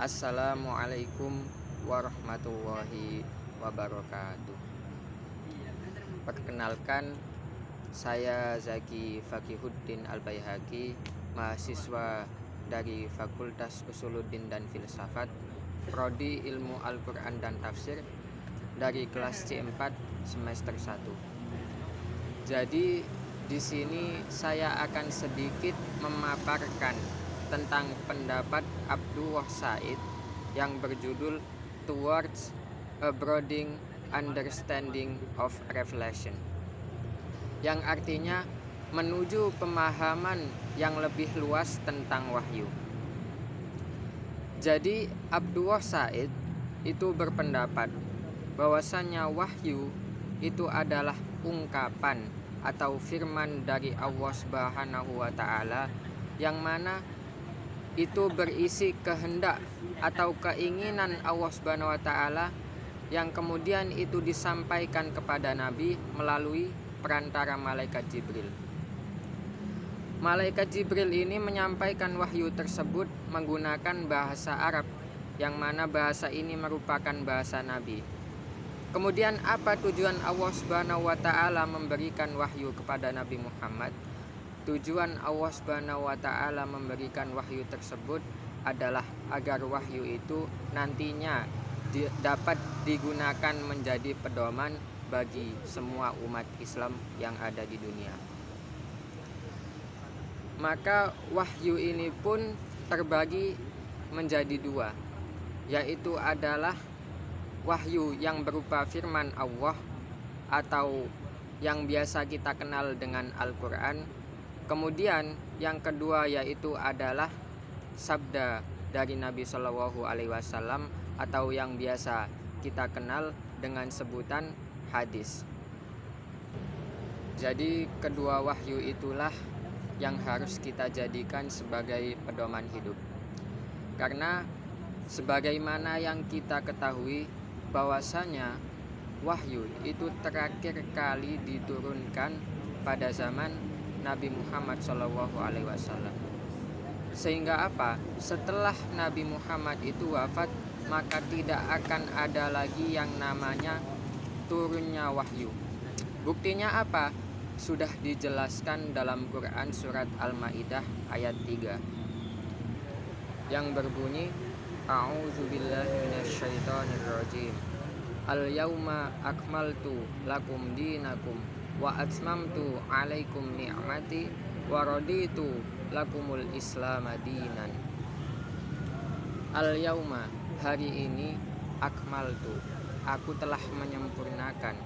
Assalamualaikum warahmatullahi wabarakatuh. Perkenalkan, saya Zaki Fakihuddin Al-Baihaqi, mahasiswa dari Fakultas Usuluddin dan Filsafat, Prodi Ilmu Al-Quran dan Tafsir, dari kelas C4 semester 1. Jadi di sini saya akan sedikit memaparkan tentang pendapat Abdullah Said yang berjudul Towards a Broadening Understanding of Revelation, yang artinya menuju pemahaman yang lebih luas tentang wahyu. Jadi Abdullah Said itu berpendapat bahwasannya wahyu itu adalah ungkapan atau firman dari Allah Subhanahu wa taala yang mana itu berisi kehendak atau keinginan Allah Subhanahu wa taala yang kemudian itu disampaikan kepada Nabi melalui perantara malaikat Jibril. Malaikat Jibril ini menyampaikan wahyu tersebut menggunakan bahasa Arab, yang mana bahasa ini merupakan bahasa Nabi. Kemudian apa tujuan Allah Subhanahu wa taala memberikan wahyu kepada Nabi Muhammad? Tujuan Allah Subhanahu wa taala memberikan wahyu tersebut adalah agar wahyu itu nantinya dapat digunakan menjadi pedoman bagi semua umat Islam yang ada di dunia. Maka wahyu ini pun terbagi menjadi dua, yaitu adalah wahyu yang berupa firman Allah atau yang biasa kita kenal dengan Al-Quran. Kemudian yang kedua yaitu adalah sabda dari Nabi Shallallahu Alaihi Wasallam atau yang biasa kita kenal dengan sebutan hadis. Jadi kedua wahyu itulah yang harus kita jadikan sebagai pedoman hidup. Karena sebagaimana yang kita ketahui bahwasanya wahyu itu terakhir kali diturunkan pada zaman Nabi Muhammad SAW. Sehingga apa? Setelah Nabi Muhammad itu wafat, maka tidak akan ada lagi yang namanya turunnya wahyu. Buktinya apa? Sudah dijelaskan dalam Quran surat Al-Maidah ayat 3 yang berbunyi, A'udzubillahi minasyaitonirrajim. Al-yauma akmaltu lakum dinakum wa atmamtu alaikum ni'mati wa raditu lakumul islam dinan. Al-yauma, hari ini, akmaltu, aku telah menyempurnakan,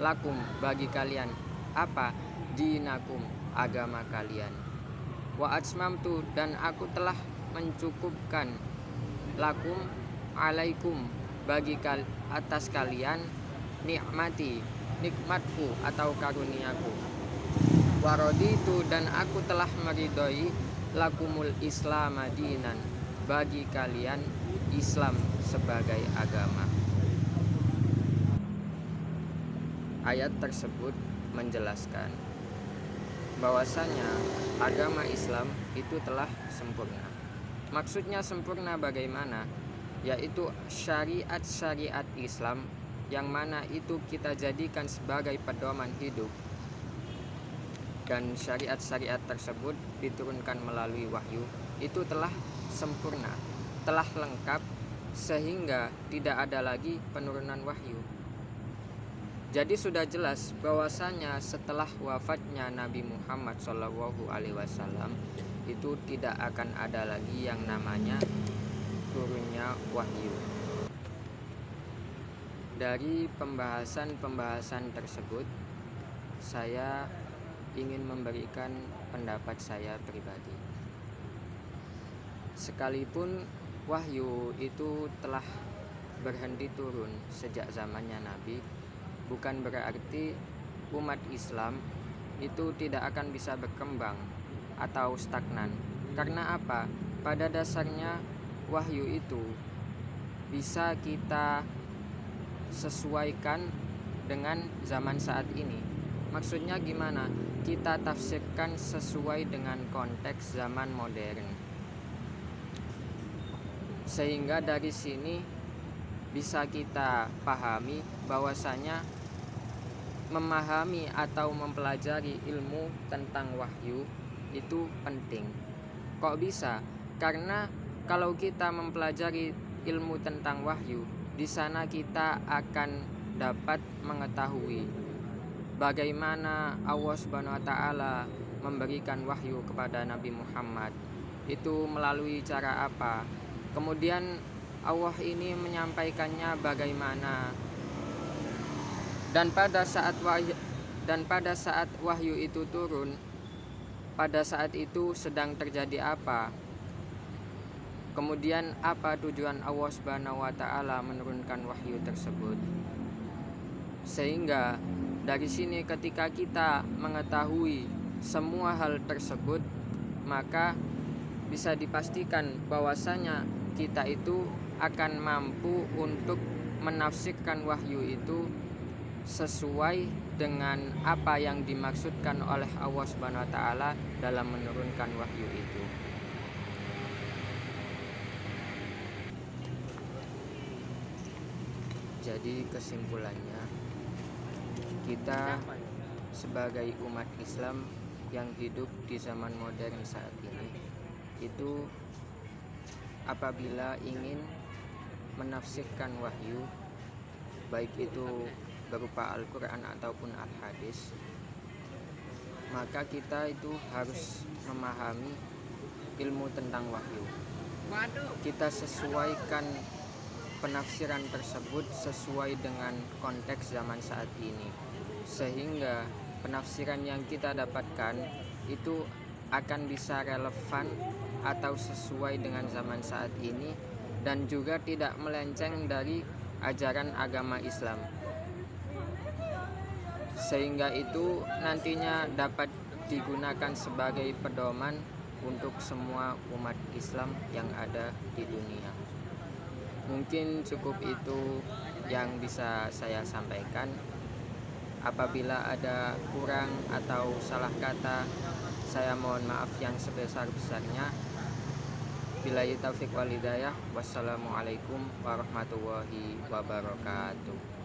lakum, bagi kalian, apa? Dinakum, agama kalian. Wa atmamtu, dan aku telah mencukupkan, lakum, alaikum, bagi atas kalian, nikmati, nikmatku atau karuniaku. Waraditu, dan aku telah meridhoi, lakumul islam dinan, bagi kalian Islam sebagai agama. Ayat tersebut menjelaskan bahwasanya agama Islam itu telah sempurna. Maksudnya sempurna bagaimana? Yaitu syariat-syariat Islam yang mana itu kita jadikan sebagai pedoman hidup, dan syariat-syariat tersebut diturunkan melalui wahyu, itu telah sempurna, telah lengkap, sehingga tidak ada lagi penurunan wahyu. Jadi sudah jelas bahwasanya setelah wafatnya Nabi Muhammad SAW itu tidak akan ada lagi yang namanya turunnya wahyu. Dari pembahasan tersebut, saya ingin memberikan pendapat saya pribadi. Sekalipun wahyu itu telah berhenti turun sejak zamannya Nabi, bukan berarti umat Islam itu tidak akan bisa berkembang atau stagnan. Karena apa? Pada dasarnya wahyu itu bisa kita sesuaikan dengan zaman saat ini. Maksudnya gimana? Kita tafsirkan sesuai dengan konteks zaman modern. Sehingga dari sini bisa kita pahami bahwasanya memahami atau mempelajari ilmu tentang wahyu itu penting. Kok bisa? Karena kalau kita mempelajari ilmu tentang wahyu, di sana kita akan dapat mengetahui bagaimana Allah Subhanahu wa taala memberikan wahyu kepada Nabi Muhammad. Itu melalui cara apa? Kemudian Allah ini menyampaikannya bagaimana? Dan pada saat wahyu itu turun, pada saat itu sedang terjadi apa? Kemudian apa tujuan Allah Subhanahu wa taala menurunkan wahyu tersebut? Sehingga dari sini ketika kita mengetahui semua hal tersebut, maka bisa dipastikan bahwasanya kita itu akan mampu untuk menafsirkan wahyu itu sesuai dengan apa yang dimaksudkan oleh Allah Subhanahu wa taala dalam menurunkan wahyu itu. Jadi kesimpulannya, kita sebagai umat Islam yang hidup di zaman modern saat ini itu apabila ingin menafsirkan wahyu, baik itu berupa Al-Quran ataupun Al-Hadis, maka kita itu harus memahami ilmu tentang wahyu. Kita sesuaikan penafsiran tersebut sesuai dengan konteks zaman saat ini, sehingga penafsiran yang kita dapatkan itu akan bisa relevan atau sesuai dengan zaman saat ini dan juga tidak melenceng dari ajaran agama Islam, sehingga itu nantinya dapat digunakan sebagai pedoman untuk semua umat Islam yang ada di dunia. Mungkin cukup itu yang bisa saya sampaikan. Apabila ada kurang atau salah kata, saya mohon maaf yang sebesar-besarnya. Billahi taufiq wal hidayah. Wassalamualaikum warahmatullahi wabarakatuh.